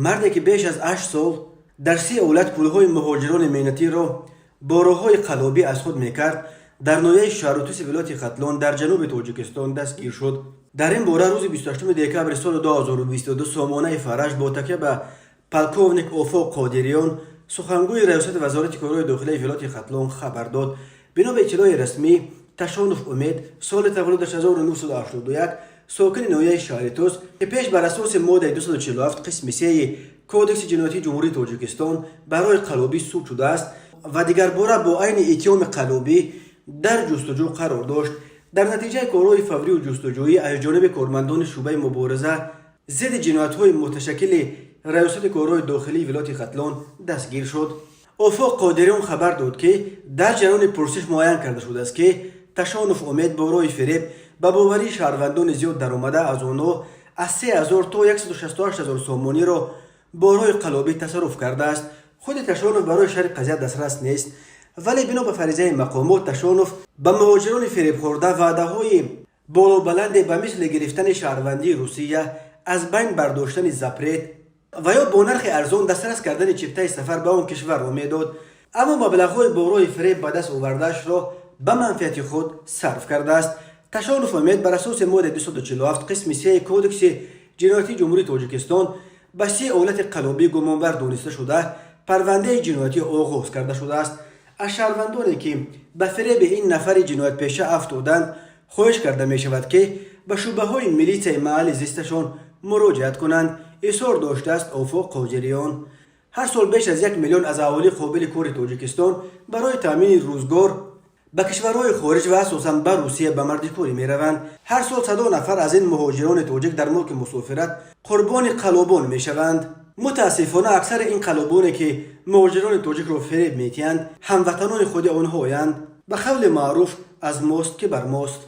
مردی که بیش از 8 سال در 3 ایالت پولهای مهاجران مهنتی را با راه‌های قلابی از خود میکرد، در ناحیه شهراتوس ولایت ختلان در جنوب تاجیکستان دستگیر شد. در این باره روز 28 دکبر سال 2022 سامانه فرج با تکیه به پلکوونیک اوفو قادریان، سخنگوی ریاست وزارت کارهای داخلی ولایت ختلان خبر داد. بنا به اطلاع رسمی، تشانوف امید سال تولدش 1981 ساکن ناحیه شهراتوس که پیش بر اساس ماده 247 قسم 3 کودکس جنایتی جمهوری تاجیکستان برای قلابی سود شده است و دیگر باره با عین اتهام قلابی در جستجو قرار داشت. در نتیجه کارهای فوری و جستجویی از جانب کارمندان شعبه مبارزه ضد جنایت‌های متشکل ریاست کارهای داخلی ولایت ختلان دستگیر شد. اوفو قادریان خبر داد که در جریان پرسش معین کرده شده است که تشانوف امید با راه فریب به باوری شهروندان زیاد درآمده از آنها از 3000 تا 168000 سامانی را با راه قلابی تصرف کرده است. خود تشانوف برای شرح قضیه دسترس نیست، ولی بنا به فریضه مقامات تشانوف به مهاجران فریب خورده وعده‌های بالا بلند به مثل گرفتن شهروندی روسیه، از بین برداشتن زپریت و یا با نرخ ارزان دسترس کردن چپته سفر به آن کشور را میداد، اما مبلغ‌های با راه فریب به دست آورده‌اش را به منفعت خود صرف کرده است. تشانوف امید بر اساس ماده 247 قسم 3 کودکس جنایتی جمهوری تاجیکستان به 3 ایالت قلابی گمانبر دانسته شده پرونده جنایتی آغاز کرده شده است. از شهروندانی که به فریب این نفر جنایت پیشه افتادند خواهش کرده می شود که به شعبه های میلیته محل زیستشان مراجعت کنند. اصرار داشته است اوفو قادریان. هر سال بیش از 1 میلیون از اهالی قابل کار تاجیکستان برای تامین روزگار به کشورهای خارج و اساساً به روسیه به مردکاری می روند. هر سال 100 نفر از این مهاجران تاجیک در ملک مسافرت قربان قلابان می شوند. متاسفانه اکثر این قلابانی که مهاجران تاجیک را فریب می‌دهند هموطنان خود آنهایند. به قول معروف از ماست که بر ماست.